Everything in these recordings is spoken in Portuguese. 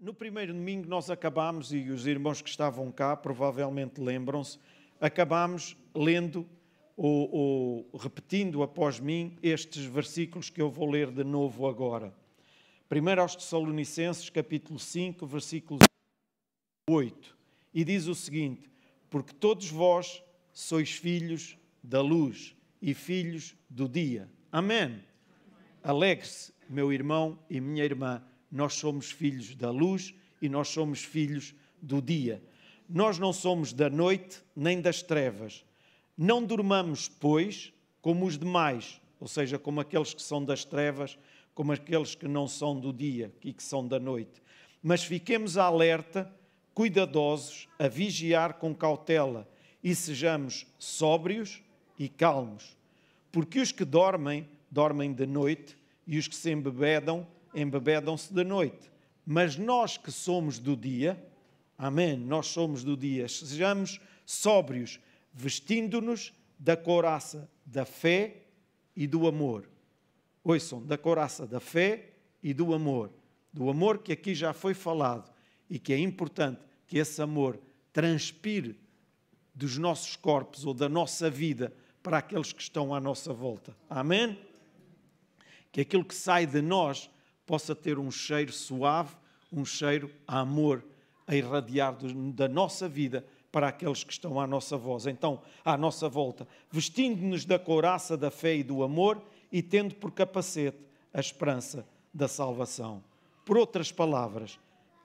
No primeiro domingo nós acabámos, e os irmãos que estavam cá provavelmente lembram-se, acabámos lendo ou repetindo após mim estes versículos que eu vou ler de novo agora. Primeiro aos Tessalonicenses, capítulo 5, versículo 8. E diz o seguinte: porque todos vós sois filhos da luz e filhos do dia. Amém. Alegre-se, meu irmão e minha irmã. Nós somos filhos da luz e nós somos filhos do dia. Nós não somos da noite nem das trevas. Não durmamos, pois, como os demais, ou seja, como aqueles que são das trevas, como aqueles que não são do dia e que são da noite. Mas fiquemos alerta, cuidadosos, a vigiar com cautela e sejamos sóbrios e calmos. Porque os que dormem, dormem de noite, e os que se embebedam, embebedam-se de noite. Mas nós que somos do dia, amém, nós somos do dia, sejamos sóbrios, vestindo-nos da couraça da fé e do amor. Ouçam, da couraça da fé e do amor que aqui já foi falado e que é importante que esse amor transpire dos nossos corpos ou da nossa vida para aqueles que estão à nossa volta. Amém? Que aquilo que sai de nós possa ter um cheiro suave, um cheiro a amor, a irradiar da nossa vida para aqueles que estão à nossa voz. Então, à nossa volta, vestindo-nos da couraça da fé e do amor e tendo por capacete a esperança da salvação. Por outras palavras,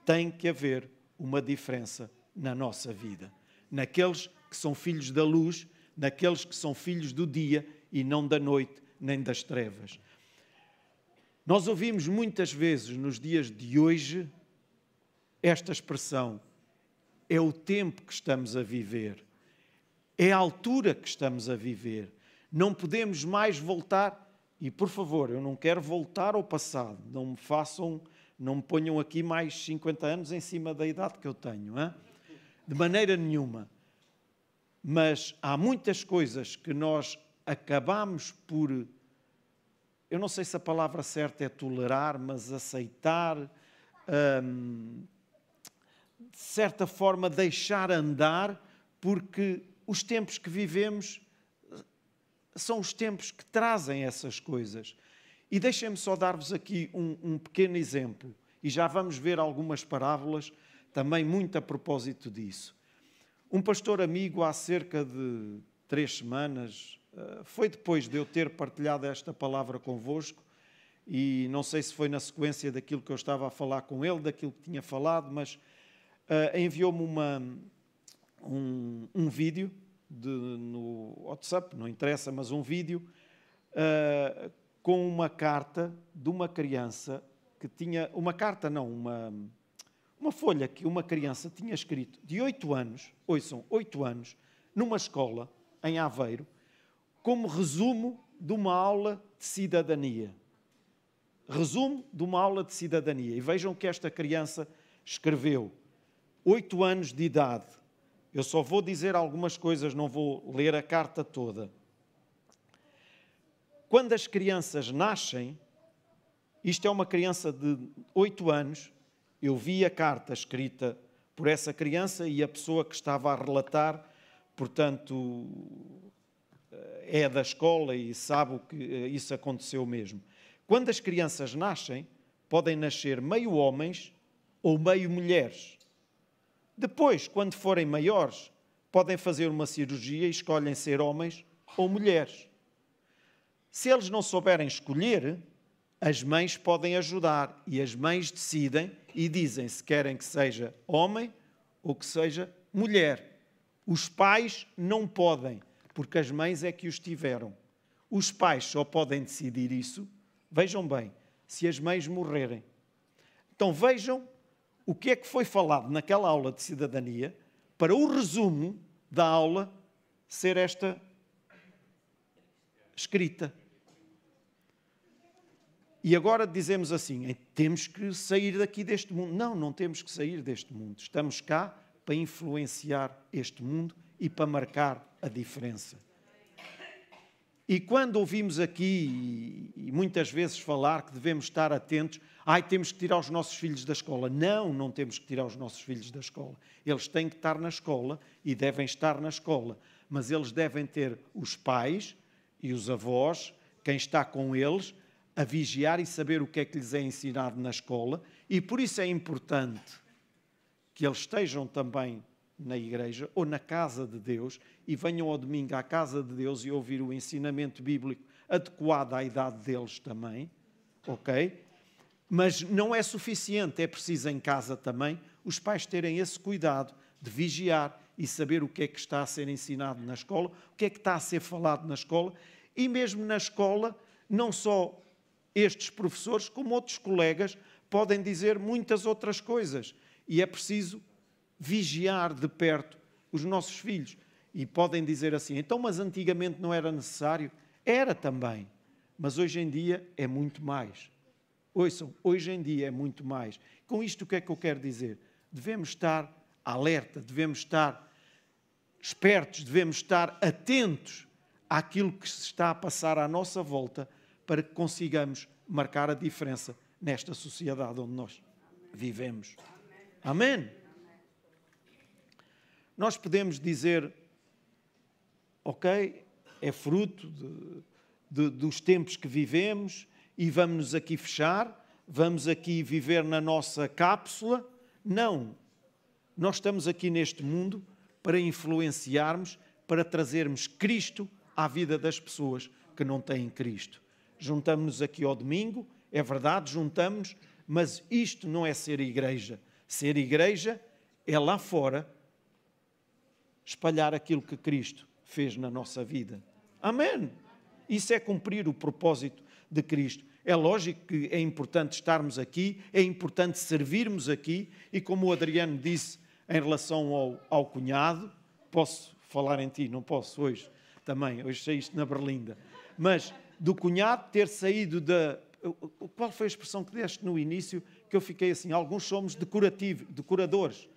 tem que haver uma diferença na nossa vida. Naqueles que são filhos da luz, naqueles que são filhos do dia e não da noite nem das trevas. Nós ouvimos muitas vezes nos dias de hoje esta expressão: é o tempo que estamos a viver, é a altura que estamos a viver, não podemos mais voltar. E por favor, eu não quero voltar ao passado, não me ponham aqui mais 50 anos em cima da idade que eu tenho, hein? De maneira nenhuma. Mas há muitas coisas que nós acabamos por, eu não sei se a palavra certa é tolerar, mas aceitar, de certa forma deixar andar, porque os tempos que vivemos são os tempos que trazem essas coisas. E deixem-me só dar-vos aqui um pequeno exemplo, e já vamos ver algumas parábolas também muito a propósito disso. Um pastor amigo, há cerca de 3 semanas, foi depois de eu ter partilhado esta palavra convosco, e não sei se foi na sequência daquilo que eu estava a falar com ele, daquilo que tinha falado, mas enviou-me um vídeo no WhatsApp, não interessa, mas um vídeo com uma carta de uma criança que tinha, uma folha que uma criança tinha escrito de 8 anos, ouçam, 8 anos, numa escola em Aveiro, como resumo de uma aula de cidadania. Resumo de uma aula de cidadania. E vejam que esta criança escreveu, 8 anos de idade. Eu só vou dizer algumas coisas, não vou ler a carta toda. Quando as crianças nascem, isto é uma criança de 8 anos, eu vi a carta escrita por essa criança e a pessoa que estava a relatar, portanto, é da escola e sabe que isso aconteceu mesmo. Quando as crianças nascem, podem nascer meio homens ou meio mulheres. Depois, quando forem maiores, podem fazer uma cirurgia e escolhem ser homens ou mulheres. Se eles não souberem escolher, as mães podem ajudar e as mães decidem e dizem se querem que seja homem ou que seja mulher. Os pais não podem, porque as mães é que os tiveram. Os pais só podem decidir isso, vejam bem, se as mães morrerem. Então vejam o que é que foi falado naquela aula de cidadania para o resumo da aula ser esta escrita. E agora dizemos assim, temos que sair daqui deste mundo. Não, não temos que sair deste mundo. Estamos cá para influenciar este mundo e para marcar a diferença. E quando ouvimos aqui, e muitas vezes falar que devemos estar atentos, temos que tirar os nossos filhos da escola. Não, não temos que tirar os nossos filhos da escola. Eles têm que estar na escola e devem estar na escola. Mas eles devem ter os pais e os avós, quem está com eles, a vigiar e saber o que é que lhes é ensinado na escola. E por isso é importante que eles estejam também na igreja ou na casa de Deus e venham ao domingo à casa de Deus e ouvir o ensinamento bíblico adequado à idade deles também, ok? Mas não é suficiente, é preciso em casa também os pais terem esse cuidado de vigiar e saber o que é que está a ser ensinado na escola, o que é que está a ser falado na escola, e mesmo na escola, não só estes professores, como outros colegas, podem dizer muitas outras coisas, e é preciso vigiar de perto os nossos filhos. E podem dizer assim, então, mas antigamente não era necessário? Era também, mas hoje em dia é muito mais. Ouçam, hoje em dia é muito mais. Com isto o que é que eu quero dizer? Devemos estar alerta, devemos estar espertos, devemos estar atentos àquilo que se está a passar à nossa volta para que consigamos marcar a diferença nesta sociedade onde nós vivemos. Amém? Nós podemos dizer, ok, é fruto dos tempos que vivemos e vamos-nos aqui fechar, vamos aqui viver na nossa cápsula. Não. Nós estamos aqui neste mundo para influenciarmos, para trazermos Cristo à vida das pessoas que não têm Cristo. Juntamos-nos aqui ao domingo, é verdade, juntamos-nos, mas isto não é ser igreja. Ser igreja é lá fora espalhar aquilo que Cristo fez na nossa vida. Amém? Isso é cumprir o propósito de Cristo. É lógico que é importante estarmos aqui, é importante servirmos aqui, e como o Adriano disse em relação ao cunhado, posso falar em ti, não posso hoje também, hoje saíste na berlinda, mas do cunhado ter saído da... Qual foi a expressão que deste no início, que eu fiquei assim, alguns somos decoradores,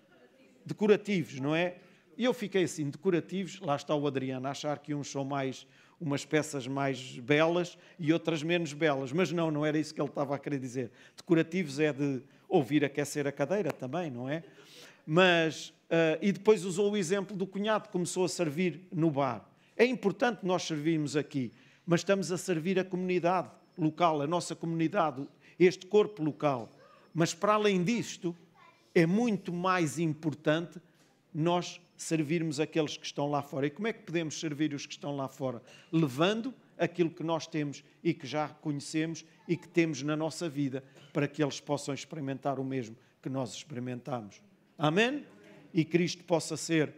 decorativos, não é? E eu fiquei assim, decorativos, lá está o Adriano, a achar que uns são mais, umas peças mais belas e outras menos belas. Mas não era isso que ele estava a querer dizer. Decorativos é de ouvir aquecer a cadeira também, não é? Mas, e depois usou o exemplo do cunhado, começou a servir no bar. É importante nós servirmos aqui, mas estamos a servir a comunidade local, a nossa comunidade, este corpo local. Mas para além disto, é muito mais importante nós servirmos aqueles que estão lá fora. E como é que podemos servir os que estão lá fora? Levando aquilo que nós temos e que já conhecemos e que temos na nossa vida, para que eles possam experimentar o mesmo que nós experimentamos. Amém? E Cristo possa ser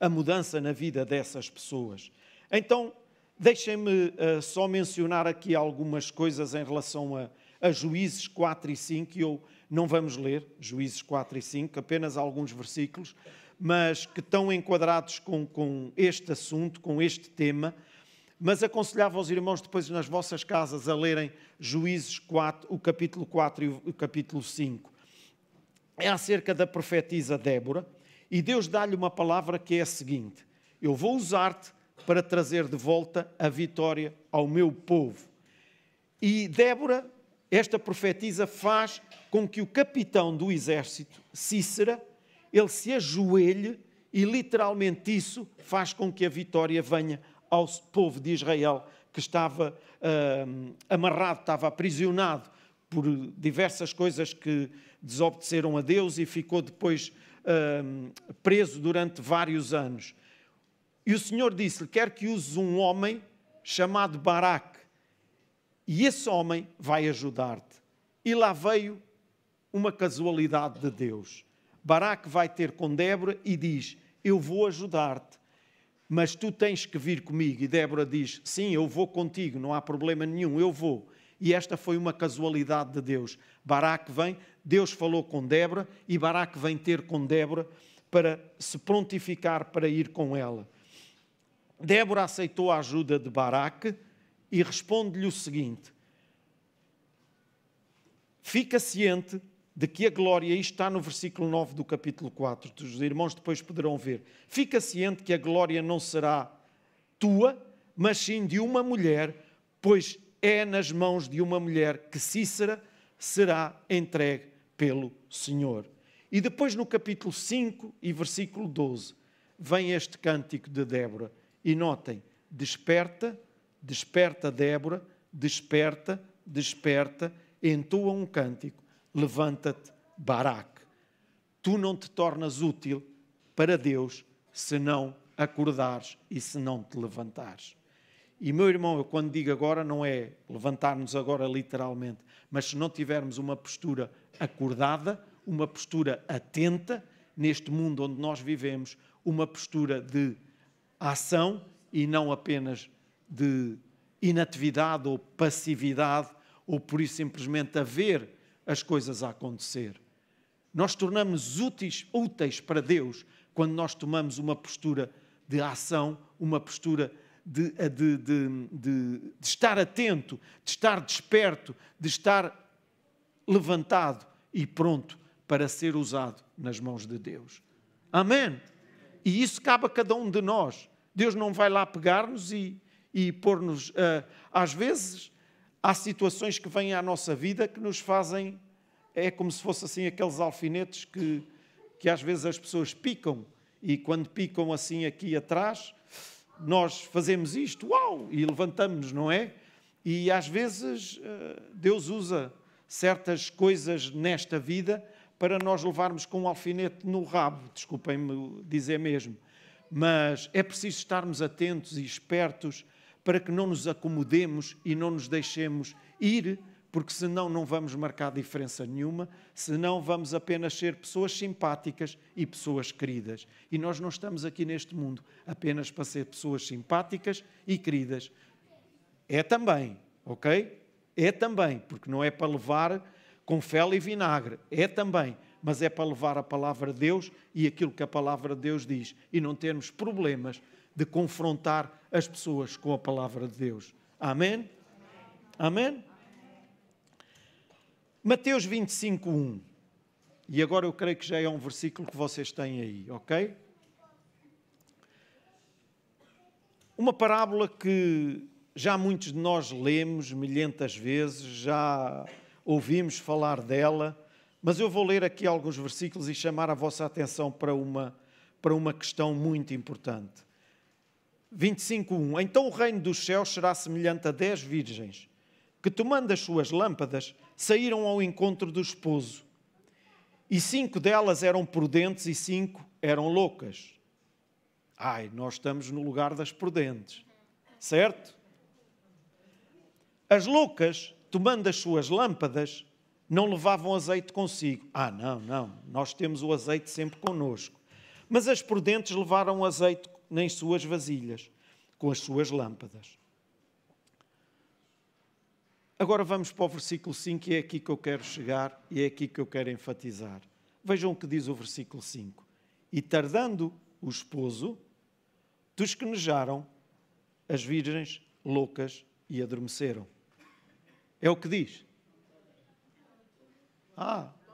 a mudança na vida dessas pessoas. Então, deixem-me só mencionar aqui algumas coisas em relação a Juízes 4 e 5, e não vamos ler Juízes 4 e 5, apenas alguns versículos, mas que estão enquadrados com este assunto, com este tema. Mas aconselhava aos irmãos depois nas vossas casas a lerem Juízes 4, o capítulo 4 e o capítulo 5. É acerca da profetisa Débora, e Deus dá-lhe uma palavra que é a seguinte: eu vou usar-te para trazer de volta a vitória ao meu povo. E Débora, esta profetisa, faz com que o capitão do exército, Cícera, ele se ajoelhe, e literalmente isso faz com que a vitória venha ao povo de Israel, que estava amarrado, estava aprisionado por diversas coisas que desobedeceram a Deus, e ficou depois preso durante vários anos. E o Senhor disse-lhe: quero que uses um homem chamado Baraque, e esse homem vai ajudar-te. E lá veio uma casualidade de Deus. Baraque vai ter com Débora e diz: eu vou ajudar-te, mas tu tens que vir comigo. E Débora diz: sim, eu vou contigo, não há problema nenhum, eu vou. E esta foi uma casualidade de Deus. Baraque vem, Deus falou com Débora, e Baraque vem ter com Débora para se prontificar para ir com ela. Débora aceitou a ajuda de Baraque e responde-lhe o seguinte: fica ciente de que a glória, isto está no versículo 9 do capítulo 4, os irmãos depois poderão ver, fica ciente que a glória não será tua, mas sim de uma mulher, pois é nas mãos de uma mulher que Cícera será entregue pelo Senhor. E depois no capítulo 5 e versículo 12, vem este cântico de Débora. E notem, desperta, desperta Débora, desperta, desperta, entoa um cântico, levanta-te, Baraque. Tu não te tornas útil para Deus se não acordares e se não te levantares. E, meu irmão, eu quando digo agora, não é levantar-nos agora literalmente, mas se não tivermos uma postura acordada, uma postura atenta, neste mundo onde nós vivemos, uma postura de ação e não apenas de inatividade ou passividade, ou por isso simplesmente a ver as coisas a acontecer. Nós tornamos úteis para Deus quando nós tomamos uma postura de ação, uma postura de estar atento, de estar desperto, de estar levantado e pronto para ser usado nas mãos de Deus. Amém? E isso cabe a cada um de nós. Deus não vai lá pegar-nos e pôr-nos... às vezes, há situações que vêm à nossa vida que nos fazem... É como se fosse assim aqueles alfinetes que às vezes as pessoas picam. E quando picam assim aqui atrás, nós fazemos isto, uau, e levantamos-nos, não é? E às vezes Deus usa certas coisas nesta vida para nós levarmos com um alfinete no rabo, desculpem-me dizer mesmo. Mas é preciso estarmos atentos e espertos para que não nos acomodemos e não nos deixemos ir, porque senão não vamos marcar diferença nenhuma, senão vamos apenas ser pessoas simpáticas e pessoas queridas. E nós não estamos aqui neste mundo apenas para ser pessoas simpáticas e queridas. É também, ok? É também, porque não é para levar com fel e vinagre, é também, mas é para levar a palavra de Deus e aquilo que a palavra de Deus diz e não termos problemas de confrontar as pessoas com a palavra de Deus. Amém? Amém? Mateus 25, 1. E agora eu creio que já é um versículo que vocês têm aí, ok? Uma parábola que já muitos de nós lemos milhentas vezes, já ouvimos falar dela, mas eu vou ler aqui alguns versículos e chamar a vossa atenção para uma questão muito importante. 25:1. Então o reino dos céus será semelhante a 10 virgens, que tomando as suas lâmpadas, saíram ao encontro do esposo. E 5 delas eram prudentes e 5 eram loucas. Ai, nós estamos no lugar das prudentes, certo? As loucas, tomando as suas lâmpadas, não levavam azeite consigo. Não, nós temos o azeite sempre connosco. Mas as prudentes levaram o azeite nas suas vasilhas, com as suas lâmpadas. Agora vamos para o versículo 5, e é aqui que eu quero chegar, e é aqui que eu quero enfatizar. Vejam o que diz o versículo 5. E tardando o esposo, tosquenejaram as virgens loucas e adormeceram. É o que diz.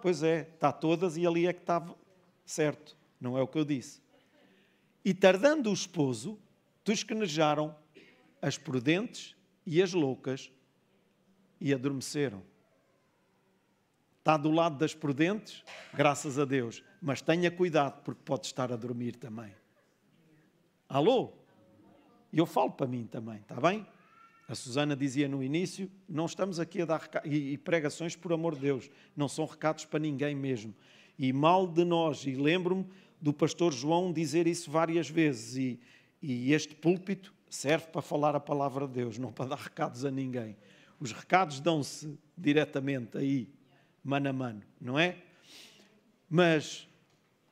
Pois é, está todas e ali é que estava certo. Não é o que eu disse. E tardando o esposo, tosquenejaram as prudentes e as loucas e adormeceram. Está do lado das prudentes, graças a Deus. Mas tenha cuidado, porque pode estar a dormir também. Alô? E eu falo para mim também, está bem? A Susana dizia no início, não estamos aqui a dar recados, e pregações, por amor de Deus, não são recados para ninguém mesmo. E mal de nós, e lembro-me do pastor João dizer isso várias vezes, e este púlpito serve para falar a palavra de Deus, não para dar recados a ninguém. Os recados dão-se diretamente aí, mano a mano, não é? Mas,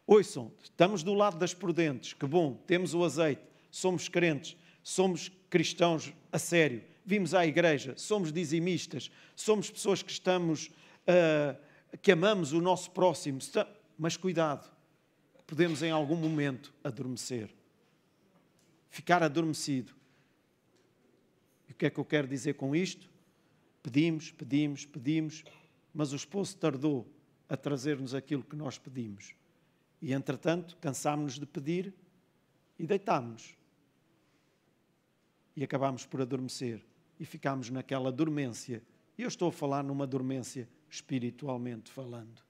ouçam, estamos do lado das prudentes, que bom, temos o azeite, somos crentes, somos cristãos a sério, vimos à igreja, somos dizimistas, somos pessoas que estamos, que amamos o nosso próximo, mas cuidado, podemos em algum momento adormecer, ficar adormecido. E o que é que eu quero dizer com isto? Pedimos, mas o esposo tardou a trazer-nos aquilo que nós pedimos. E, entretanto, cansámos-nos de pedir e deitámos-nos. e acabámos por adormecer e ficámos naquela dormência. E eu estou a falar numa dormência espiritualmente falando.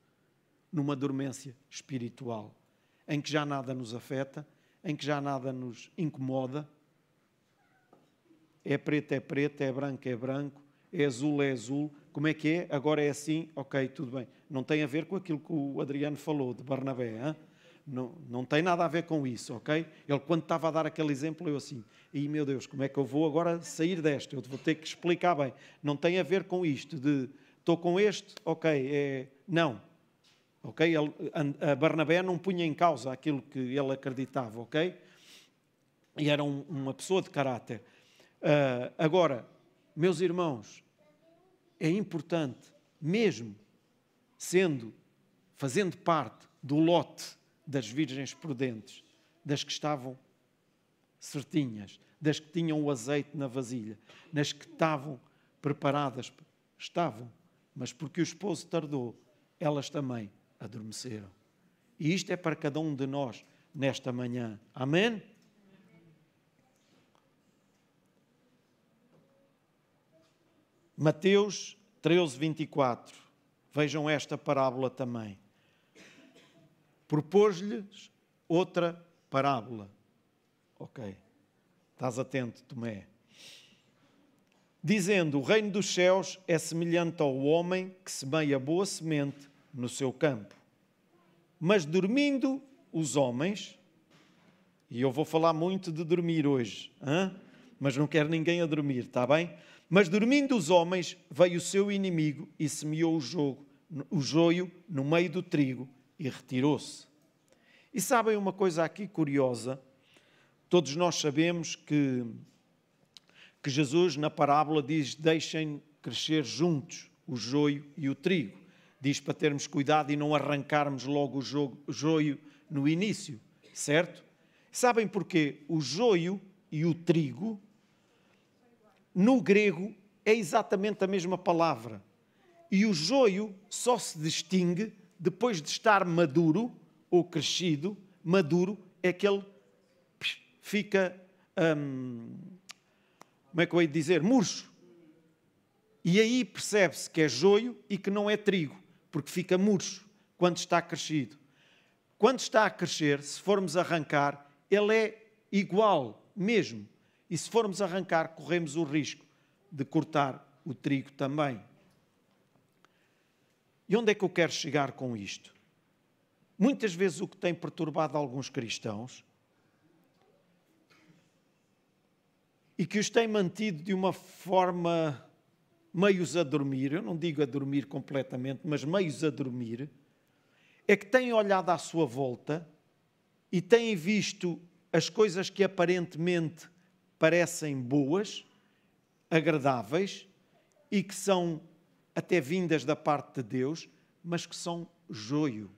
Numa dormência espiritual, em que já nada nos afeta, em que já nada nos incomoda. É preto, é branco, é azul. Como é que é? Agora é assim, ok, tudo bem. Não tem a ver com aquilo que o Adriano falou de Barnabé, hein? Não tem nada a ver com isso, ok? Ele, quando estava a dar aquele exemplo, eu assim, e meu Deus, como é que eu vou agora sair desta? Eu vou ter que explicar bem. Não tem a ver com isto de, estou com este, ok, não. Ok? A Barnabé não punha em causa aquilo que ele acreditava, ok? E era uma pessoa de caráter. Agora, meus irmãos, é importante, mesmo fazendo parte do lote das virgens prudentes, das que estavam certinhas, das que tinham o azeite na vasilha, das que estavam preparadas, mas porque o esposo tardou, elas também adormeceram. E isto é para cada um de nós nesta manhã. Amém? Mateus 13, 24. Vejam esta parábola também. Propôs-lhes outra parábola. Ok. Estás atento, Tomé. Dizendo, o reino dos céus é semelhante ao homem que semeia boa semente no seu campo. Mas dormindo os homens, e eu vou falar muito de dormir hoje, mas não quero ninguém a dormir, está bem? Mas dormindo os homens, veio o seu inimigo e semeou o joio no meio do trigo e retirou-se. E sabem uma coisa aqui curiosa? Todos nós sabemos que Jesus na parábola diz, deixem crescer juntos o joio e o trigo. Diz para termos cuidado e não arrancarmos logo o joio no início, certo? Sabem porquê? O joio e o trigo, no grego, é exatamente a mesma palavra. E o joio só se distingue depois de estar maduro ou crescido. Maduro é que ele fica, como é que eu hei de dizer? Murcho. E aí percebe-se que é joio e que não é trigo, porque fica murcho quando está crescido. Quando está a crescer, se formos arrancar, ele é igual mesmo. E se formos arrancar, corremos o risco de cortar o trigo também. E onde é que eu quero chegar com isto? Muitas vezes o que tem perturbado alguns cristãos e que os tem mantido de uma forma meios a dormir, eu não digo a dormir completamente, mas meios a dormir, é que têm olhado à sua volta e têm visto as coisas que aparentemente parecem boas, agradáveis e que são até vindas da parte de Deus, mas que são joio.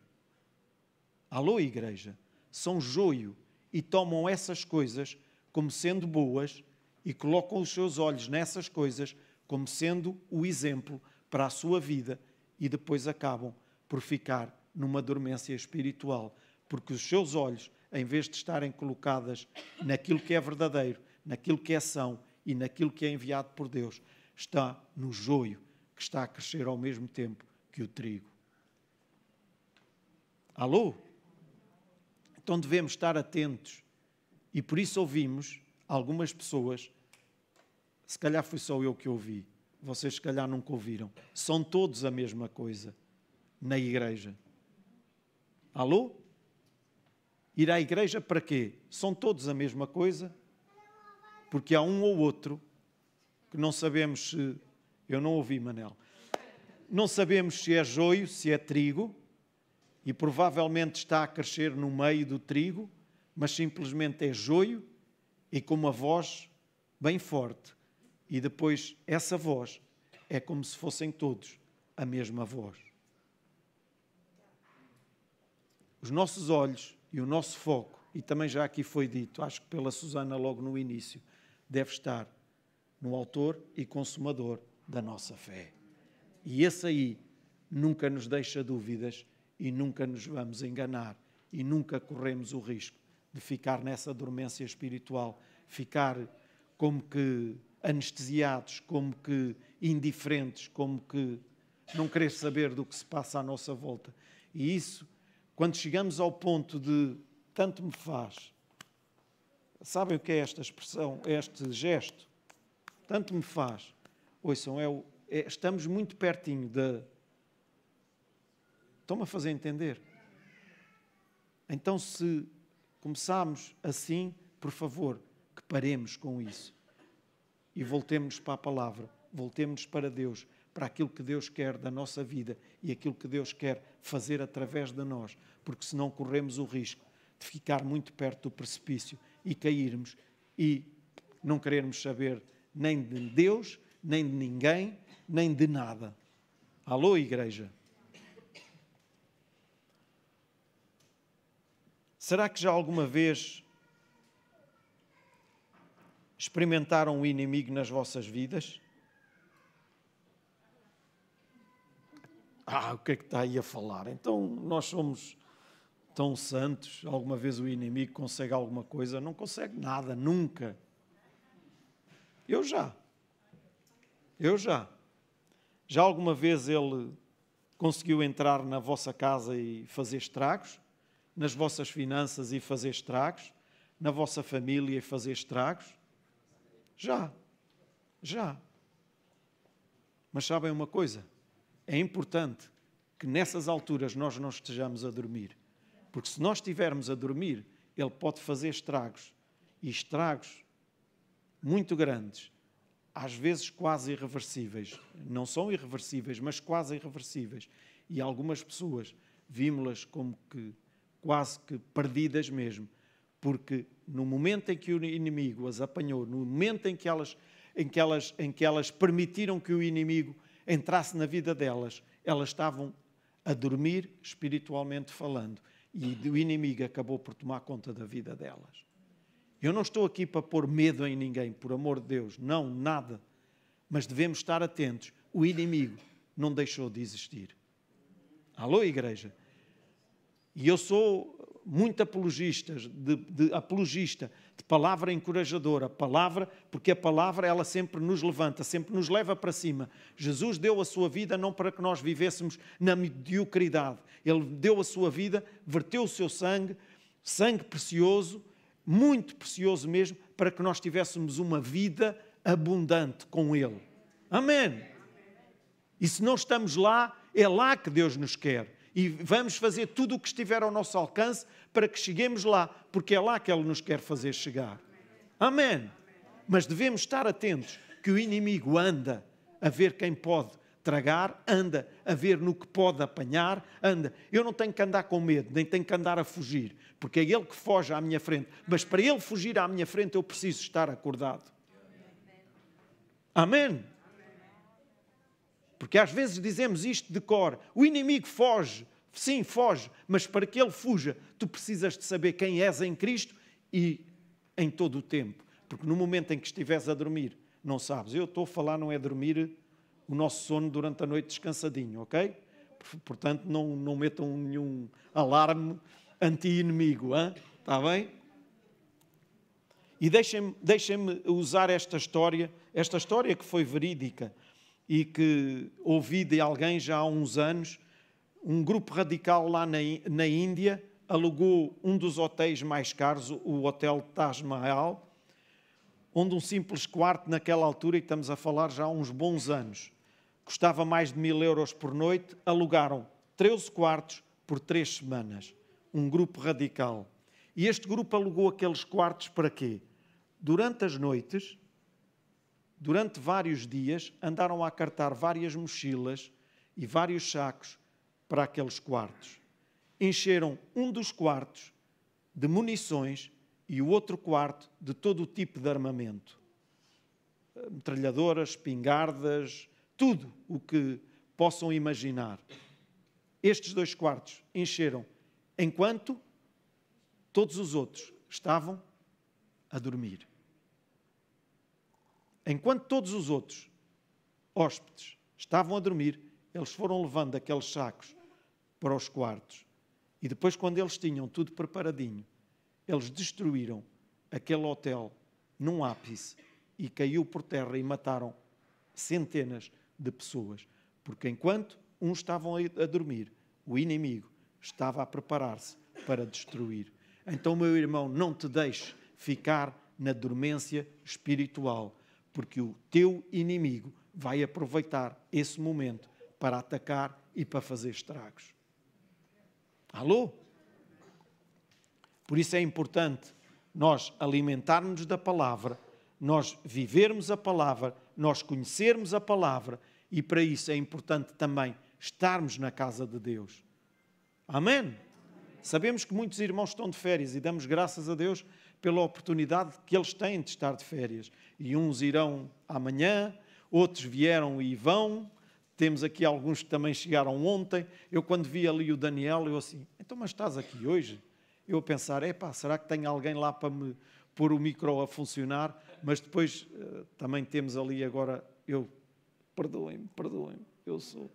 Alô, igreja? São joio e tomam essas coisas como sendo boas e colocam os seus olhos nessas coisas como sendo o exemplo para a sua vida e depois acabam por ficar numa dormência espiritual, porque os seus olhos, em vez de estarem colocadas naquilo que é verdadeiro, naquilo que é são e naquilo que é enviado por Deus, está no joio que está a crescer ao mesmo tempo que o trigo. Alô? Então devemos estar atentos e por isso ouvimos algumas pessoas, se calhar fui só eu que ouvi, vocês se calhar nunca ouviram, são todos a mesma coisa na igreja. Alô? Ir à igreja para quê? São todos a mesma coisa? Porque há um ou outro que não sabemos se... Eu não ouvi, Manel. Não sabemos se é joio, se é trigo, e provavelmente está a crescer no meio do trigo, mas simplesmente é joio e com uma voz bem forte. E depois essa voz é como se fossem todos a mesma voz. Os nossos olhos e o nosso foco, e também já aqui foi dito, acho que pela Susana logo no início, deve estar no autor e consumador da nossa fé. E esse aí nunca nos deixa dúvidas e nunca nos vamos enganar e nunca corremos o risco de ficar nessa dormência espiritual, ficar como que anestesiados, como que indiferentes, como que não querer saber do que se passa à nossa volta. E isso, quando chegamos ao ponto de tanto me faz, sabem o que é esta expressão, este gesto? Tanto me faz. Ouçam, estamos muito pertinho de... Estão-me a fazer entender? Então, se começarmos assim, por favor, que paremos com isso e voltemos para a palavra, voltemos para Deus, para aquilo que Deus quer da nossa vida e aquilo que Deus quer fazer através de nós, porque senão corremos o risco de ficar muito perto do precipício e cairmos e não querermos saber nem de Deus, nem de ninguém, nem de nada. Alô, igreja? Será que já alguma vez experimentaram o inimigo nas vossas vidas? O que é que está aí a falar? Então nós somos tão santos, alguma vez o inimigo consegue alguma coisa? Não consegue nada, nunca. Eu já. Já alguma vez ele conseguiu entrar na vossa casa e fazer estragos? Nas vossas finanças e fazer estragos? Na vossa família e fazer estragos? Já. Mas sabem uma coisa? É importante que nessas alturas nós não estejamos a dormir. Porque se nós estivermos a dormir, ele pode fazer estragos. E estragos muito grandes, às vezes quase irreversíveis. Não são irreversíveis, mas quase irreversíveis. E algumas pessoas vimos-las como que quase que perdidas mesmo. Porque no momento em que o inimigo as apanhou, no momento em que elas permitiram que o inimigo entrasse na vida delas, elas estavam a dormir espiritualmente falando. E o inimigo acabou por tomar conta da vida delas. Eu não estou aqui para pôr medo em ninguém, por amor de Deus. Não, nada. Mas devemos estar atentos. O inimigo não deixou de existir. Alô, igreja? E eu sou muito apologista de palavra encorajadora. Palavra, porque a palavra ela sempre nos levanta, sempre nos leva para cima. Jesus deu a sua vida não para que nós vivêssemos na mediocridade. Ele deu a sua vida, verteu o seu sangue, sangue precioso, muito precioso mesmo, para que nós tivéssemos uma vida abundante com Ele. Amém. E se não estamos lá, é lá que Deus nos quer. E vamos fazer tudo o que estiver ao nosso alcance para que cheguemos lá, porque é lá que Ele nos quer fazer chegar. Amém. Mas devemos estar atentos que o inimigo anda a ver quem pode tragar, anda a ver no que pode apanhar, anda. Eu não tenho que andar com medo, nem tenho que andar a fugir, porque é Ele que foge à minha frente. Mas para Ele fugir à minha frente, eu preciso estar acordado. Amém. Porque às vezes dizemos isto de cor. O inimigo foge. Sim, foge. Mas para que ele fuja, tu precisas de saber quem és em Cristo e em todo o tempo. Porque no momento em que estiveres a dormir, não sabes. Eu estou a falar, não é dormir o nosso sono durante a noite descansadinho, ok? Portanto, não metam nenhum alarme anti-inimigo, está bem? E deixem-me usar esta história que foi verídica, e que ouvi de alguém já há uns anos. Um grupo radical lá na Índia alugou um dos hotéis mais caros, o Hotel Taj Mahal, onde um simples quarto naquela altura, e estamos a falar já há uns bons anos, custava mais de 1000 euros por noite. Alugaram 13 quartos por 3 semanas. Um grupo radical. E este grupo alugou aqueles quartos para quê? Durante as noites, durante vários dias, andaram a cartar várias mochilas e vários sacos para aqueles quartos. Encheram um dos quartos de munições e o outro quarto de todo o tipo de armamento. Metralhadoras, espingardas, tudo o que possam imaginar. Estes 2 quartos encheram enquanto todos os outros estavam a dormir. Enquanto todos os outros hóspedes estavam a dormir, eles foram levando aqueles sacos para os quartos. E depois, quando eles tinham tudo preparadinho, eles destruíram aquele hotel num ápice e caiu por terra e mataram centenas de pessoas. Porque enquanto uns estavam a dormir, o inimigo estava a preparar-se para destruir. Então, meu irmão, não te deixes ficar na dormência espiritual, porque o teu inimigo vai aproveitar esse momento para atacar e para fazer estragos. Alô? Por isso é importante nós alimentarmos da palavra, nós vivermos a palavra, nós conhecermos a palavra, e para isso é importante também estarmos na casa de Deus. Amém? Sabemos que muitos irmãos estão de férias e damos graças a Deus pela oportunidade que eles têm de estar de férias. E uns irão amanhã, outros vieram e vão. Temos aqui alguns que também chegaram ontem. Eu quando vi ali o Daniel, eu assim, então mas estás aqui hoje? Eu a pensar, será que tem alguém lá para me pôr o micro a funcionar? Mas depois também temos ali agora, perdoem-me, eu sou...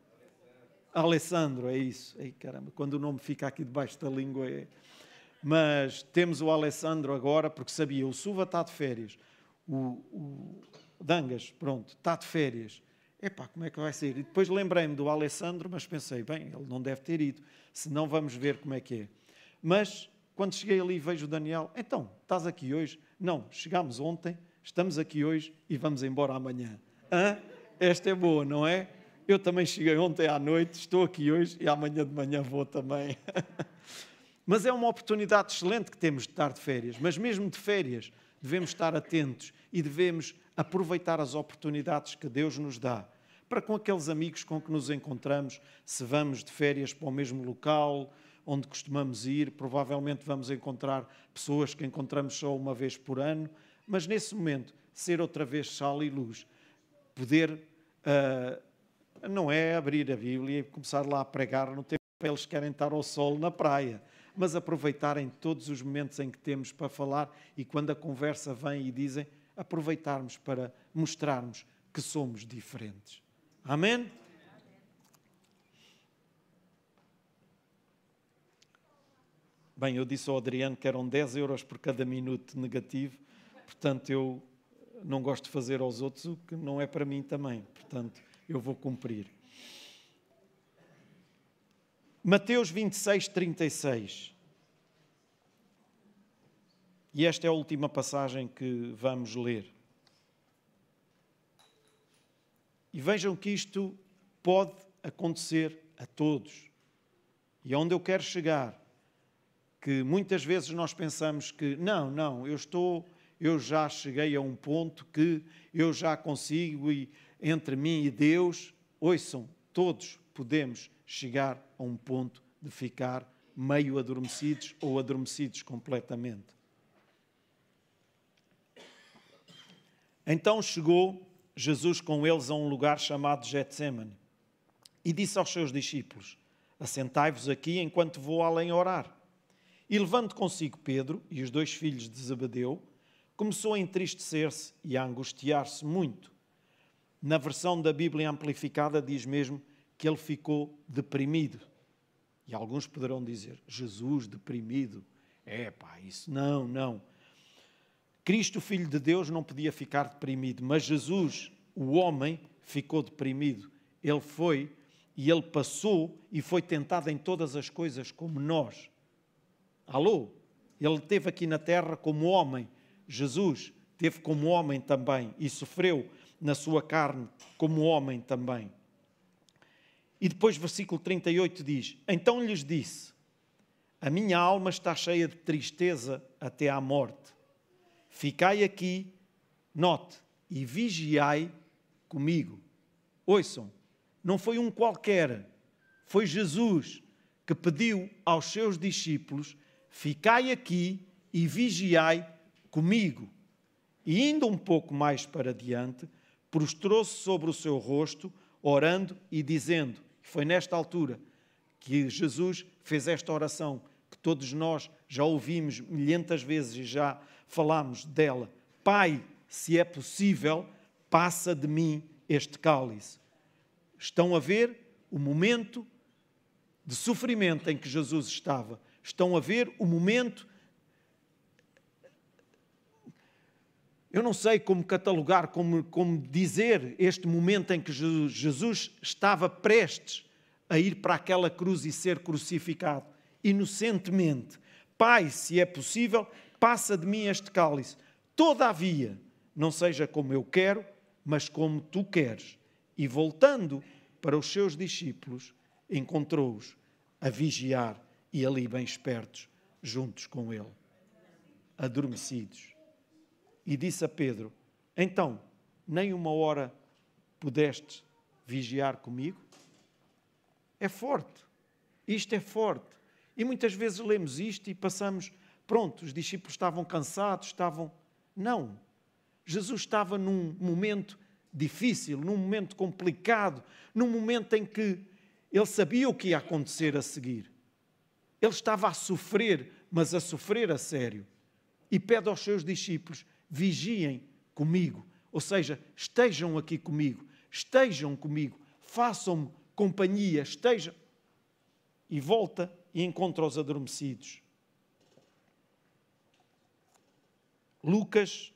Alessandro, é isso. Ei, caramba, quando o nome fica aqui debaixo da língua é... Mas temos o Alessandro agora, porque sabia, o Suva está de férias. O Dangas, pronto, está de férias. Como é que vai ser? E depois lembrei-me do Alessandro, mas pensei, ele não deve ter ido. Senão vamos ver como é que é. Mas, quando cheguei ali e vejo o Daniel, então, estás aqui hoje? Não, chegámos ontem, estamos aqui hoje e vamos embora amanhã. Esta é boa, não é? Eu também cheguei ontem à noite, estou aqui hoje e amanhã de manhã vou também. Mas é uma oportunidade excelente que temos de estar de férias. Mas mesmo de férias, devemos estar atentos e devemos aproveitar as oportunidades que Deus nos dá. Para com aqueles amigos com que nos encontramos, se vamos de férias para o mesmo local onde costumamos ir, provavelmente vamos encontrar pessoas que encontramos só uma vez por ano, mas nesse momento, ser outra vez sal e luz, poder... não é abrir a Bíblia e começar lá a pregar no tempo que eles querem estar ao sol na praia, mas aproveitarem todos os momentos em que temos para falar e quando a conversa vem e dizem, aproveitarmos para mostrarmos que somos diferentes. Amém? Bem, eu disse ao Adriano que eram 10 euros por cada minuto negativo, portanto eu não gosto de fazer aos outros o que não é para mim também, portanto... eu vou cumprir. Mateus 26, 36. E esta é a última passagem que vamos ler. E vejam que isto pode acontecer a todos. E onde eu quero chegar, que muitas vezes nós pensamos que, eu já cheguei a um ponto que eu já consigo e entre mim e Deus, ouçam, todos podemos chegar a um ponto de ficar meio adormecidos ou adormecidos completamente. Então chegou Jesus com eles a um lugar chamado Getsêmani e disse aos seus discípulos, assentai-vos aqui enquanto vou além orar. E levando consigo Pedro e os 2 filhos de Zebedeu, começou a entristecer-se e a angustiar-se muito. Na versão da Bíblia Amplificada diz mesmo que ele ficou deprimido. E alguns poderão dizer, Jesus deprimido? Isso não. Cristo, Filho de Deus, não podia ficar deprimido, mas Jesus, o homem, ficou deprimido. Ele foi e ele passou e foi tentado em todas as coisas como nós. Alô? Ele esteve aqui na terra como homem. Jesus esteve como homem também e sofreu na sua carne como homem também. E depois versículo 38 diz, então lhes disse, a minha alma está cheia de tristeza até à morte. Ficai aqui, note, e vigiai comigo. Ouçam, não foi um qualquer, foi Jesus que pediu aos seus discípulos, ficai aqui e vigiai comigo. E indo um pouco mais para diante, prostrou-se sobre o seu rosto, orando e dizendo, foi nesta altura que Jesus fez esta oração, que todos nós já ouvimos milhentas vezes e já falámos dela. Pai, se é possível, passa de mim este cálice. Estão a ver o momento de sofrimento em que Jesus estava. Estão a ver o momento Eu não sei como catalogar, como dizer este momento em que Jesus estava prestes a ir para aquela cruz e ser crucificado, inocentemente. Pai, se é possível, passa de mim este cálice. Todavia, não seja como eu quero, mas como tu queres. E voltando para os seus discípulos, encontrou-os a vigiar e ali bem espertos, juntos com ele, adormecidos. E disse a Pedro: então, nem uma hora pudeste vigiar comigo? É forte. Isto é forte. E muitas vezes lemos isto e passamos, pronto, os discípulos estavam cansados, Não. Jesus estava num momento difícil, num momento complicado, num momento em que ele sabia o que ia acontecer a seguir. Ele estava a sofrer, mas a sofrer a sério. E pede aos seus discípulos: vigiem comigo, ou seja, estejam aqui comigo, estejam comigo, façam-me companhia, estejam. E volta e encontra os adormecidos. Lucas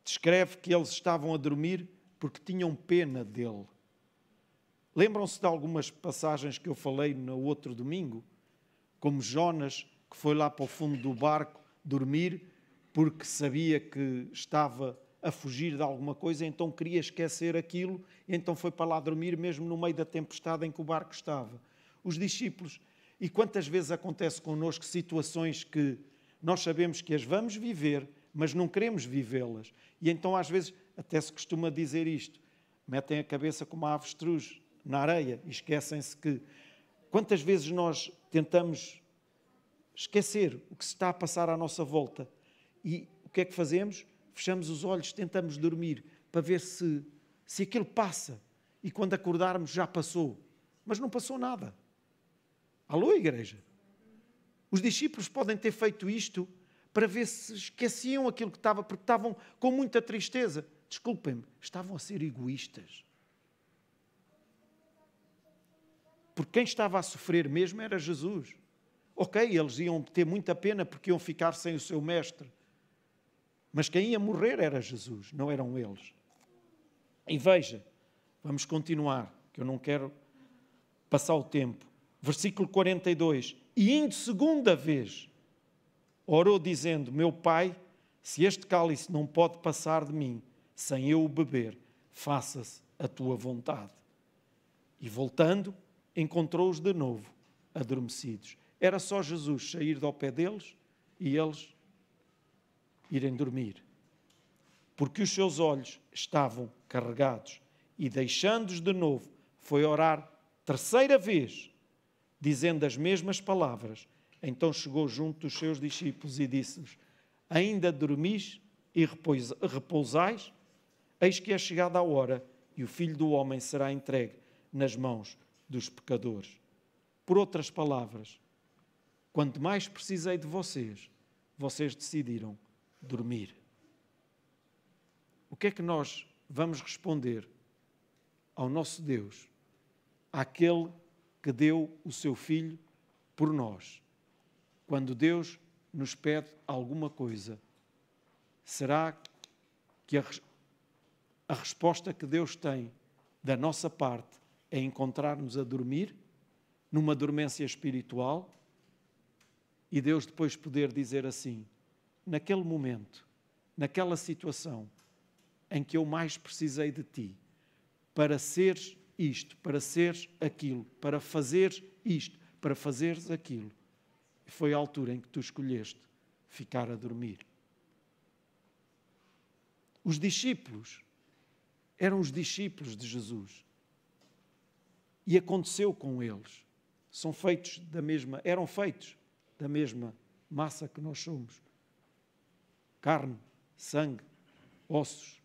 descreve que eles estavam a dormir porque tinham pena dele. Lembram-se de algumas passagens que eu falei no outro domingo? Como Jonas, que foi lá para o fundo do barco dormir porque sabia que estava a fugir de alguma coisa, então queria esquecer aquilo, e então foi para lá dormir mesmo no meio da tempestade em que o barco estava. Os discípulos, e quantas vezes acontece connosco situações que nós sabemos que as vamos viver, mas não queremos vivê-las. E então às vezes até se costuma dizer isto: metem a cabeça como a avestruz na areia e esquecem-se que... Quantas vezes nós tentamos esquecer o que se está a passar à nossa volta e o que é que fazemos? Fechamos os olhos, tentamos dormir para ver se aquilo passa, e quando acordarmos já passou. Mas não passou nada. Alô, igreja? Os discípulos podem ter feito isto para ver se esqueciam aquilo que estava, porque estavam com muita tristeza. Desculpem-me, estavam a ser egoístas. Porque quem estava a sofrer mesmo era Jesus. Ok, eles iam ter muita pena porque iam ficar sem o seu mestre. Mas quem ia morrer era Jesus, não eram eles. E veja, vamos continuar, que eu não quero passar o tempo. Versículo 42. E indo segunda vez, orou dizendo: meu Pai, se este cálice não pode passar de mim sem eu o beber, faça-se a tua vontade. E voltando, encontrou-os de novo adormecidos. Era só Jesus sair do pé deles e eles irem dormir. Porque os seus olhos estavam carregados. E deixando-os de novo, foi orar terceira vez, dizendo as mesmas palavras. Então chegou junto dos seus discípulos e disse-lhes: ainda dormis e repousais? Eis que é chegada a hora e o Filho do Homem será entregue nas mãos dos pecadores. Por outras palavras, quanto mais precisei de vocês, vocês decidiram dormir. O que é que nós vamos responder ao nosso Deus, àquele que deu o seu Filho por nós? Quando Deus nos pede alguma coisa, será que a resposta que Deus tem da nossa parte é encontrar-nos a dormir, numa dormência espiritual, e Deus depois poder dizer assim: naquele momento, naquela situação em que eu mais precisei de ti, para seres isto, para seres aquilo, para fazeres isto, para fazeres aquilo, foi a altura em que tu escolheste ficar a dormir. Os discípulos eram os discípulos de Jesus. E aconteceu com eles. Eram feitos da mesma massa que nós somos. Carne, sangue, ossos.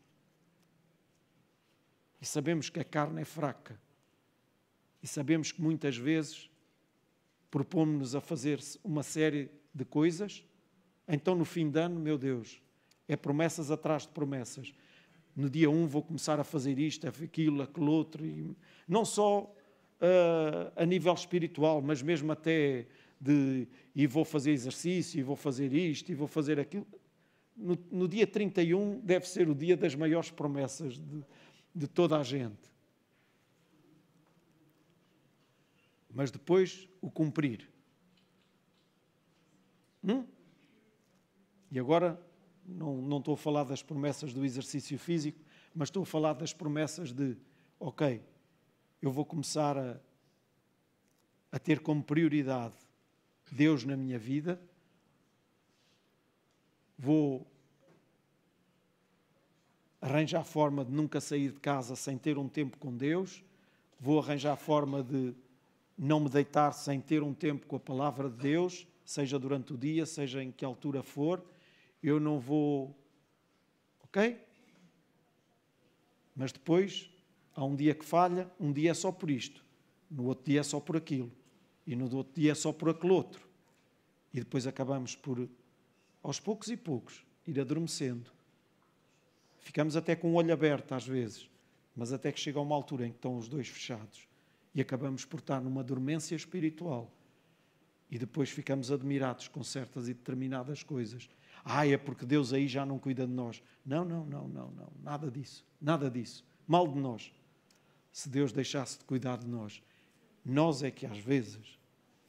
E sabemos que a carne é fraca. E sabemos que muitas vezes propomos-nos a fazer uma série de coisas. Então no fim de ano, meu Deus, é promessas atrás de promessas. No dia 1 vou começar a fazer isto, aquilo, aquele outro. E não só a nível espiritual, mas mesmo até e vou fazer exercício, e vou fazer isto, e vou fazer aquilo. no dia 31 deve ser o dia das maiores promessas de toda a gente. Mas depois o cumprir. E agora não estou a falar das promessas do exercício físico, mas estou a falar das promessas de, ok, eu vou começar a ter como prioridade Deus na minha vida, vou arranjar forma de nunca sair de casa sem ter um tempo com Deus, vou arranjar forma de não me deitar sem ter um tempo com a palavra de Deus, seja durante o dia, seja em que altura for, eu não vou... Ok? Mas depois, há um dia que falha, um dia é só por isto, no outro dia é só por aquilo, e no outro dia é só por aquele outro. E depois acabamos por, aos poucos e poucos, ir adormecendo. Ficamos até com o olho aberto às vezes, mas até que chega uma altura em que estão os dois fechados e acabamos por estar numa dormência espiritual. E depois ficamos admirados com certas e determinadas coisas. É porque Deus aí já não cuida de nós. Não, nada disso, nada disso. Mal de nós. Se Deus deixasse de cuidar de nós, nós é que às vezes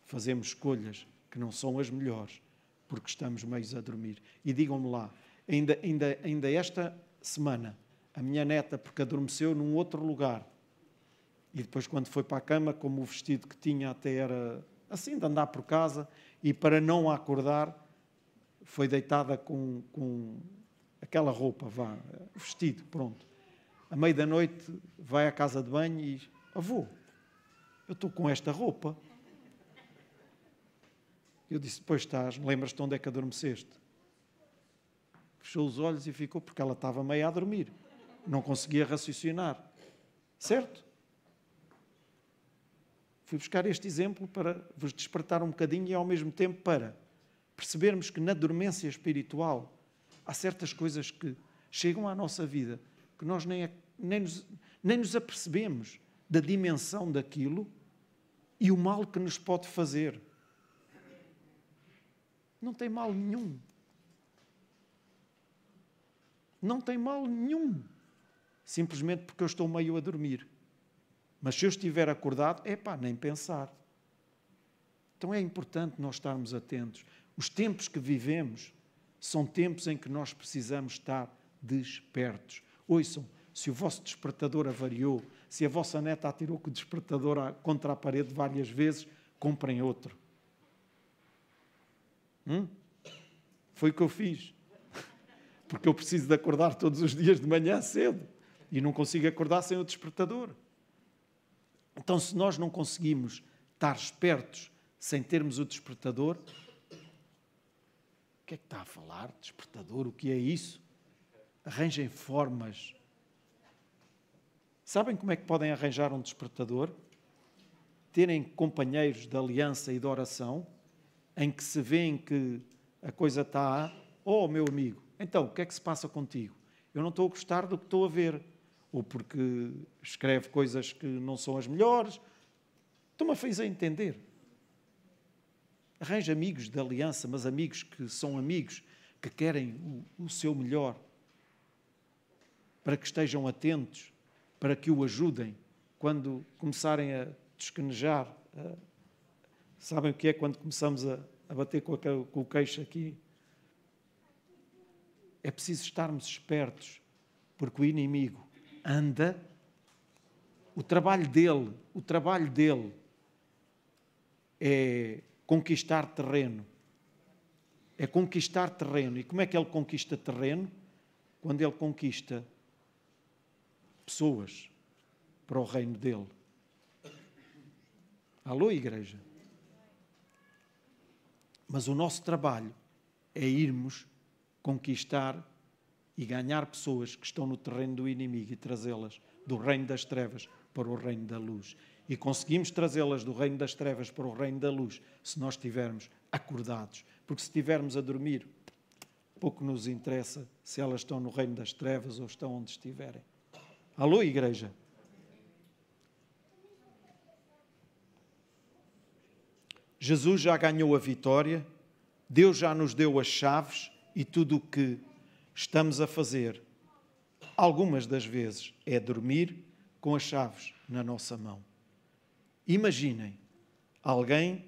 fazemos escolhas que não são as melhores, porque estamos meios a dormir. E digam-me lá, ainda esta semana, a minha neta, porque adormeceu num outro lugar, e depois quando foi para a cama, como o vestido que tinha até era assim de andar por casa, e para não a acordar, foi deitada com aquela roupa, vestido, pronto. À meia da noite vai à casa de banho e diz, avô, eu estou com esta roupa. Eu disse, pois estás, lembras-te onde é que adormeceste? Fechou os olhos e ficou, porque ela estava meio a dormir. Não conseguia raciocinar. Certo? Fui buscar este exemplo para vos despertar um bocadinho e ao mesmo tempo para percebermos que na dormência espiritual há certas coisas que chegam à nossa vida que nós nem nos apercebemos da dimensão daquilo e o mal que nos pode fazer. Não tem mal nenhum. Não tem mal nenhum. Simplesmente porque eu estou meio a dormir. Mas se eu estiver acordado, nem pensar. Então é importante nós estarmos atentos. Os tempos que vivemos são tempos em que nós precisamos estar despertos. Ouçam, se o vosso despertador avariou, se a vossa neta atirou com o despertador contra a parede várias vezes, comprem outro. Foi o que eu fiz. Porque eu preciso de acordar todos os dias de manhã cedo e não consigo acordar sem o despertador. Então, se nós não conseguimos estar espertos sem termos o despertador, o que é que está a falar? Despertador, o que é isso? Arranjem formas. Sabem como é que podem arranjar um despertador? Terem companheiros de aliança e de oração, em que se vêem que a coisa está... meu amigo, então, o que é que se passa contigo? Eu não estou a gostar do que estou a ver. Ou porque escreve coisas que não são as melhores. Estou-me a fazer entender. Arranja amigos de aliança, mas amigos que são amigos, que querem o seu melhor, para que estejam atentos, para que o ajudem quando começarem a desquenejar. Sabem o que é quando começamos a bater com o queixo aqui? É preciso estarmos espertos, porque o inimigo anda, o trabalho dele é conquistar terreno. É conquistar terreno. E como é que ele conquista terreno? Quando ele conquista pessoas para o reino dele. Alô, igreja? Mas o nosso trabalho é irmos conquistar e ganhar pessoas que estão no terreno do inimigo e trazê-las do reino das trevas para o reino da luz. E conseguimos trazê-las do reino das trevas para o reino da luz se nós estivermos acordados. Porque se estivermos a dormir, pouco nos interessa se elas estão no reino das trevas ou estão onde estiverem. Alô, igreja? Jesus já ganhou a vitória, Deus já nos deu as chaves e tudo o que estamos a fazer, algumas das vezes, é dormir com as chaves na nossa mão. Imaginem alguém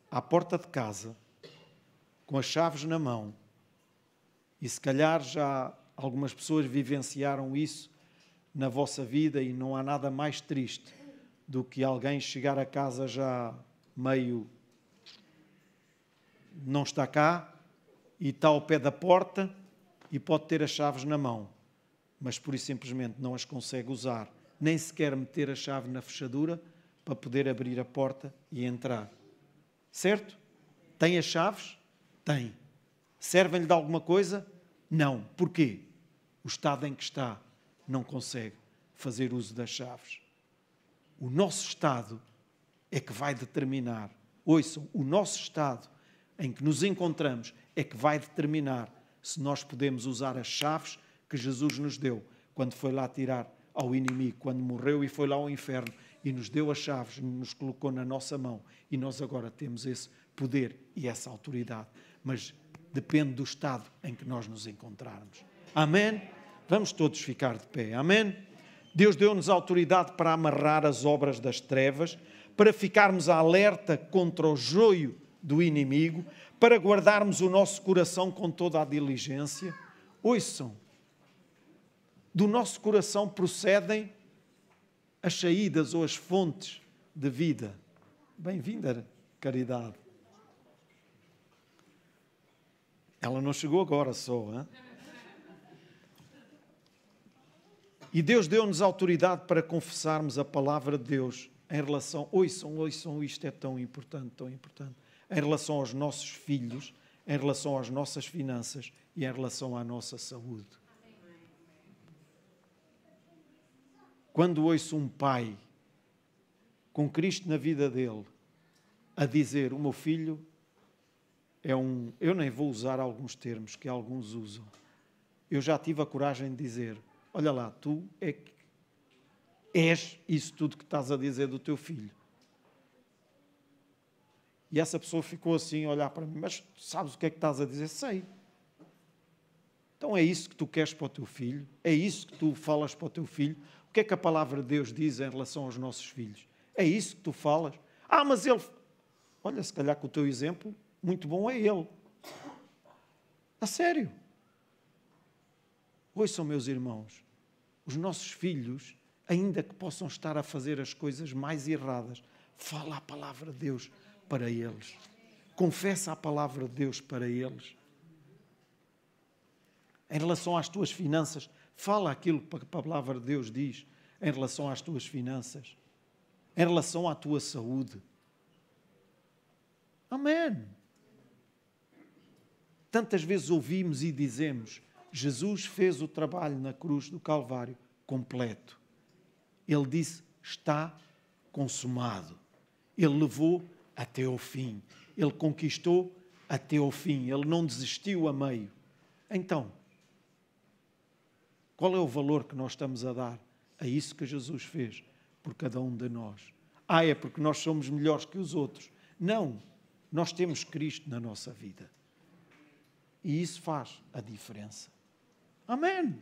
à porta de casa, com as chaves na mão, e se calhar já algumas pessoas vivenciaram isso na vossa vida e não há nada mais triste do que alguém chegar a casa já meio não está cá e está ao pé da porta e pode ter as chaves na mão, mas por isso simplesmente não as consegue usar, nem sequer meter a chave na fechadura para poder abrir a porta e entrar. Certo? Tem as chaves? Tem. Servem-lhe de alguma coisa? Não. Porquê? O estado em que está não consegue fazer uso das chaves. O nosso estado é que vai determinar, ouçam, o nosso estado em que nos encontramos é que vai determinar se nós podemos usar as chaves que Jesus nos deu quando foi lá tirar ao inimigo, quando morreu e foi lá ao inferno e nos deu as chaves, nos colocou na nossa mão e nós agora temos esse poder e essa autoridade. Mas depende do estado em que nós nos encontrarmos. Amém? Vamos todos ficar de pé. Amém? Deus deu-nos autoridade para amarrar as obras das trevas, para ficarmos alerta contra o joio do inimigo, para guardarmos o nosso coração com toda a diligência. Ouçam, do nosso coração procedem as saídas ou as fontes de vida. Bem-vinda, Caridade. Ela não chegou agora só, hein? E Deus deu-nos autoridade para confessarmos a palavra de Deus em relação... Ouçam, isto é tão importante, em relação aos nossos filhos, em relação às nossas finanças e em relação à nossa saúde. Quando ouço um pai com Cristo na vida dele a dizer, o meu filho é um... Eu nem vou usar alguns termos que alguns usam. Eu já tive a coragem de dizer, olha lá, tu é que és isso tudo que estás a dizer do teu filho. E essa pessoa ficou assim a olhar para mim, mas sabes o que é que estás a dizer? Sei. Então é isso que tu queres para o teu filho? É isso que tu falas para o teu filho? O que é que a palavra de Deus diz em relação aos nossos filhos? É isso que tu falas? Ah, mas ele... Olha, se calhar que o teu exemplo muito bom é ele. A sério. Ouçam, meus irmãos, os nossos filhos, ainda que possam estar a fazer as coisas mais erradas, fala a palavra de Deus para eles. Confessa a palavra de Deus para eles. Em relação às tuas finanças, fala aquilo que a palavra de Deus diz em relação às tuas finanças, em relação à tua saúde. Amém. Tantas vezes ouvimos e dizemos, Jesus fez o trabalho na cruz do Calvário completo. Ele disse, está consumado. Ele levou até ao fim. Ele conquistou até ao fim. Ele não desistiu a meio. Então, qual é o valor que nós estamos a dar a isso que Jesus fez por cada um de nós? Ah, é porque nós somos melhores que os outros. Não, nós temos Cristo na nossa vida. E isso faz a diferença. Amém.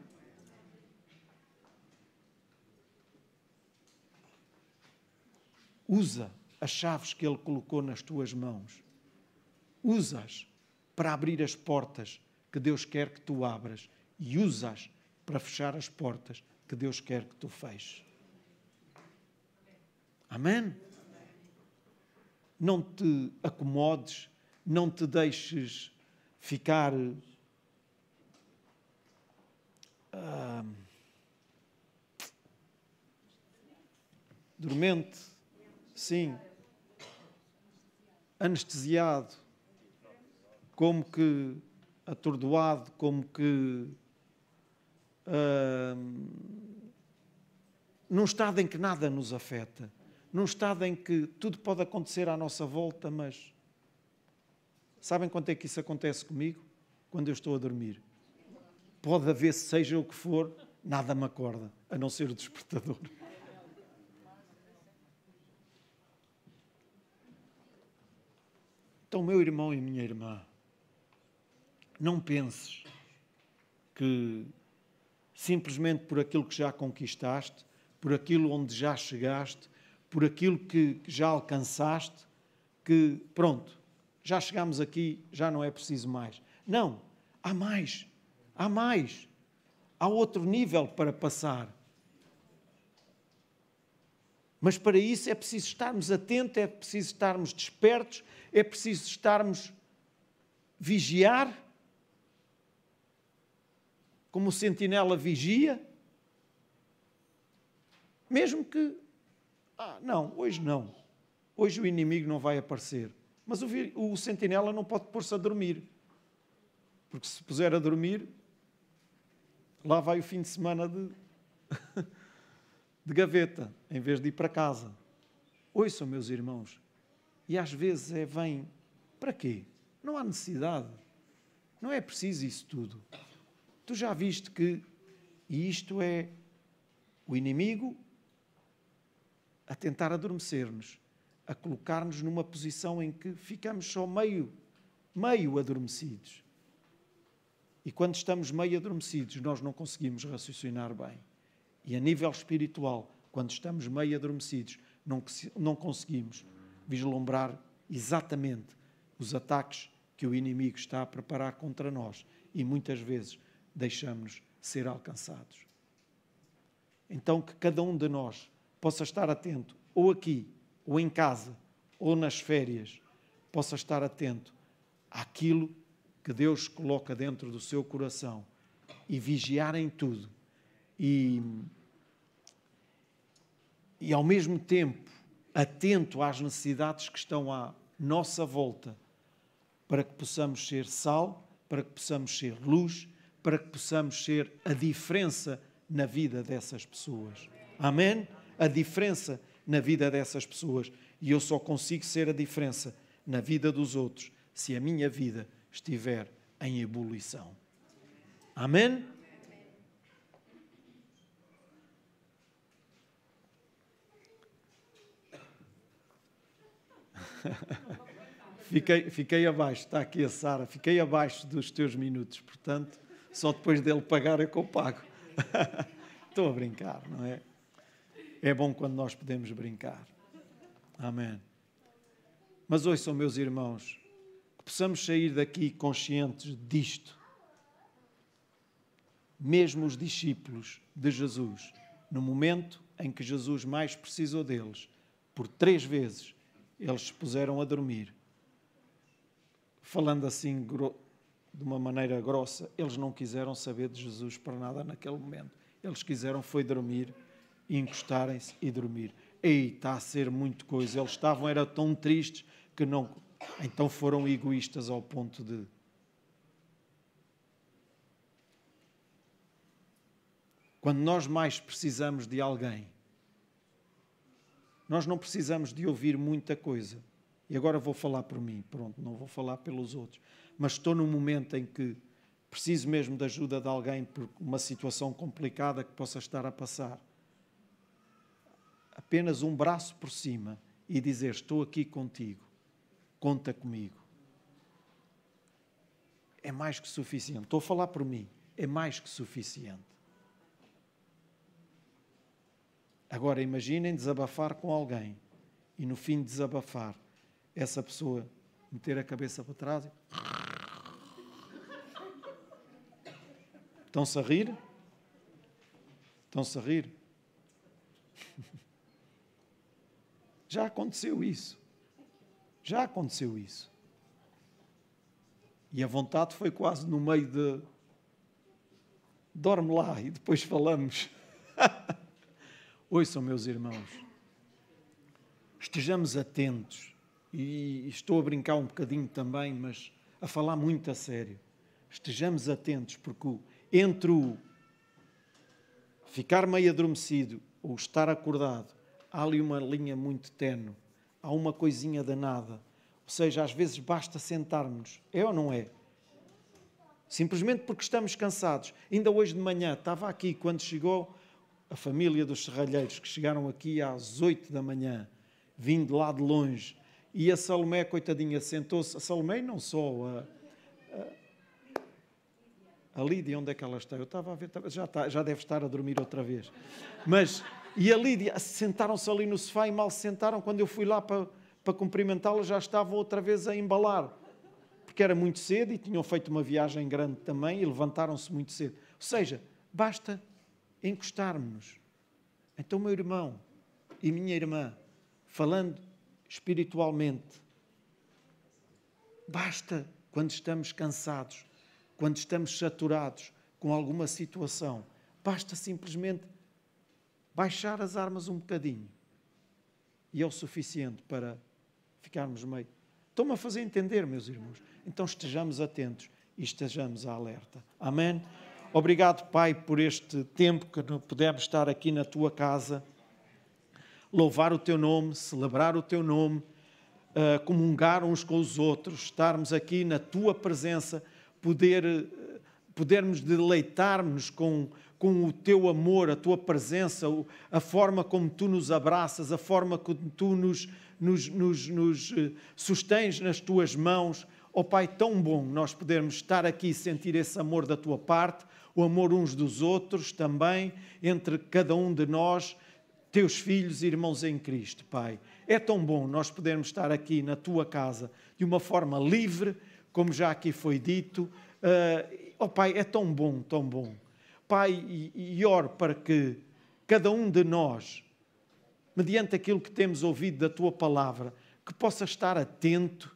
Usa as chaves que Ele colocou nas tuas mãos. Usa-as para abrir as portas que Deus quer que tu abras e usa-as para fechar as portas que Deus quer que tu feches. Amém? Não te acomodes, não te deixes ficar dormente, sim, anestesiado, como que atordoado, como que num estado em que nada nos afeta, num estado em que tudo pode acontecer à nossa volta, mas sabem quando é que isso acontece comigo? Quando eu estou a dormir. Pode haver, seja o que for, nada me acorda, a não ser o despertador. Então, meu irmão e minha irmã, não penses que simplesmente por aquilo que já conquistaste, por aquilo onde já chegaste, por aquilo que já alcançaste, que pronto, já chegámos aqui, já não é preciso mais. Não, há mais, há mais. Há outro nível para passar. Mas para isso é preciso estarmos atentos, é preciso estarmos despertos, é preciso estarmos vigiar, como o sentinela vigia, mesmo que, não, hoje o inimigo não vai aparecer. Mas o sentinela não pode pôr-se a dormir, porque se puser a dormir, lá vai o fim de semana de gaveta, em vez de ir para casa. Ouçam, meus irmãos, e às vezes vem, para quê? Não há necessidade, não é preciso isso tudo. Tu já viste que, e isto é o inimigo a tentar adormecer-nos, a colocar-nos numa posição em que ficamos só meio adormecidos. E quando estamos meio adormecidos, nós não conseguimos raciocinar bem. E a nível espiritual, quando estamos meio adormecidos, não conseguimos vislumbrar exatamente os ataques que o inimigo está a preparar contra nós. E muitas vezes deixamos-nos ser alcançados. Então que cada um de nós possa estar atento, ou aqui, ou em casa, ou nas férias, possa estar atento àquilo que Deus coloca dentro do seu coração e vigiar em tudo. E ao mesmo tempo atento às necessidades que estão à nossa volta, para que possamos ser sal, para que possamos ser luz, para que possamos ser a diferença na vida dessas pessoas. Amém? A diferença na vida dessas pessoas. E eu só consigo ser a diferença na vida dos outros se a minha vida estiver em ebulição. Amém? Fiquei abaixo, está aqui a Sara, fiquei abaixo dos teus minutos, portanto, só depois dele pagar é que eu pago. Estou a brincar, não é? É bom quando nós podemos brincar. Amém. Mas ouçam, meus irmãos, que possamos sair daqui conscientes disto. Mesmo os discípulos de Jesus, no momento em que Jesus mais precisou deles, por 3 vezes, eles se puseram a dormir. Falando assim, de uma maneira grossa, eles não quiseram saber de Jesus para nada naquele momento. Eles quiseram foi dormir, encostarem-se e dormir. Ei, está a ser muito coisa. Eles eram tão tristes que não... Então foram egoístas ao ponto de... Quando nós mais precisamos de alguém, nós não precisamos de ouvir muita coisa. E agora vou falar por mim, pronto, não vou falar pelos outros. Mas estou num momento em que preciso mesmo de ajuda de alguém por uma situação complicada que possa estar a passar. Apenas um braço por cima e dizer, estou aqui contigo, conta comigo. É mais que suficiente. Estou a falar por mim, é mais que suficiente. Agora imaginem desabafar com alguém e no fim de desabafar, essa pessoa meter a cabeça para trás e... Estão-se a rir? Estão-se a rir? Já aconteceu isso. Já aconteceu isso. E a vontade foi quase no meio de... Dorme lá e depois falamos. Ouçam, meus irmãos. Estejamos atentos. E estou a brincar um bocadinho também, mas a falar muito a sério. Estejamos atentos, porque entre o ficar meio adormecido ou estar acordado, há ali uma linha muito tenue, há uma coisinha danada. Ou seja, às vezes basta sentarmos, é ou não é? Simplesmente porque estamos cansados. Ainda hoje de manhã, estava aqui, quando chegou a família dos serralheiros, que chegaram aqui às 8 da manhã, vindo lá de longe, e a Salomé, coitadinha, sentou-se, a Salomé não só, A Lídia, onde é que ela está? Eu estava a ver, já deve estar a dormir outra vez. E a Lídia, sentaram-se ali no sofá e mal se sentaram. Quando eu fui lá para cumprimentá-la, já estavam outra vez a embalar. Porque era muito cedo e tinham feito uma viagem grande também e levantaram-se muito cedo. Ou seja, basta encostarmos-nos. Então, meu irmão e minha irmã, falando espiritualmente, basta quando estamos cansados, quando estamos saturados com alguma situação, basta simplesmente baixar as armas um bocadinho. E é o suficiente para ficarmos meio... Estão-me a fazer entender, meus irmãos? Então estejamos atentos e estejamos alerta. Amém? Obrigado, Pai, por este tempo que pudemos estar aqui na Tua casa, louvar o Teu nome, celebrar o Teu nome, comungar uns com os outros, estarmos aqui na Tua presença, podermos deleitar-nos com o Teu amor, a Tua presença, a forma como Tu nos abraças, a forma como Tu nos sustens nas Tuas mãos. Ó Pai, tão bom nós podermos estar aqui e sentir esse amor da Tua parte, o amor uns dos outros também, entre cada um de nós, Teus filhos e irmãos em Cristo, Pai. É tão bom nós podermos estar aqui na Tua casa de uma forma livre, como já aqui foi dito. Ó Pai, é tão bom, tão bom. Pai, e oro para que cada um de nós, mediante aquilo que temos ouvido da Tua palavra, que possa estar atento,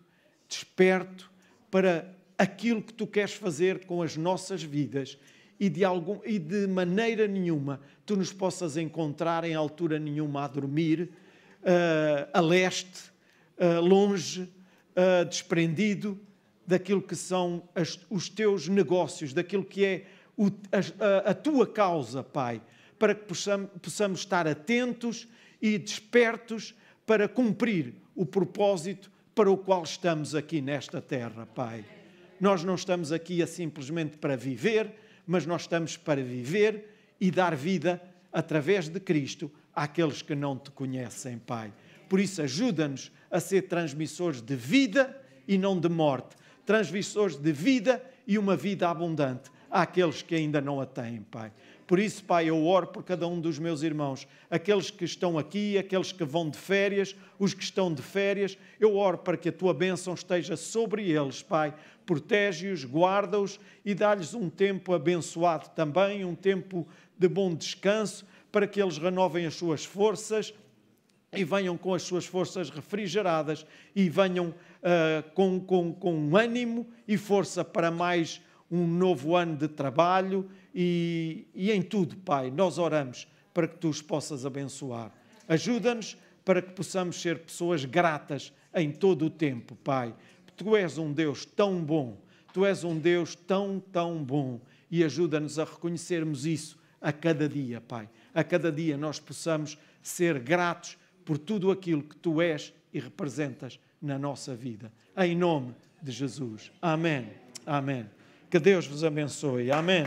desperto para aquilo que Tu queres fazer com as nossas vidas e de maneira nenhuma Tu nos possas encontrar em altura nenhuma a dormir, a leste, longe, desprendido daquilo que são os Teus negócios, daquilo que é a Tua causa, Pai, para que possamos estar atentos e despertos para cumprir o propósito para o qual estamos aqui nesta terra, Pai. Nós não estamos aqui simplesmente para viver, mas nós estamos para viver e dar vida através de Cristo àqueles que não Te conhecem, Pai. Por isso, ajuda-nos a ser transmissores de vida e não de morte. Transmissores de vida e uma vida abundante àqueles que ainda não a têm, Pai. Por isso, Pai, eu oro por cada um dos meus irmãos, aqueles que estão aqui, aqueles que vão de férias, os que estão de férias, eu oro para que a Tua bênção esteja sobre eles, Pai. Protege-os, guarda-os e dá-lhes um tempo abençoado também, um tempo de bom descanso, para que eles renovem as suas forças e venham com as suas forças refrigeradas e venham com ânimo e força para mais um novo ano de trabalho e em tudo, Pai, nós oramos para que Tu os possas abençoar. Ajuda-nos para que possamos ser pessoas gratas em todo o tempo, Pai. Tu és um Deus tão bom, Tu és um Deus tão, tão bom e ajuda-nos a reconhecermos isso a cada dia, Pai. A cada dia nós possamos ser gratos por tudo aquilo que Tu és e representas na nossa vida. Em nome de Jesus. Amém. Amém. Que Deus vos abençoe. Amém.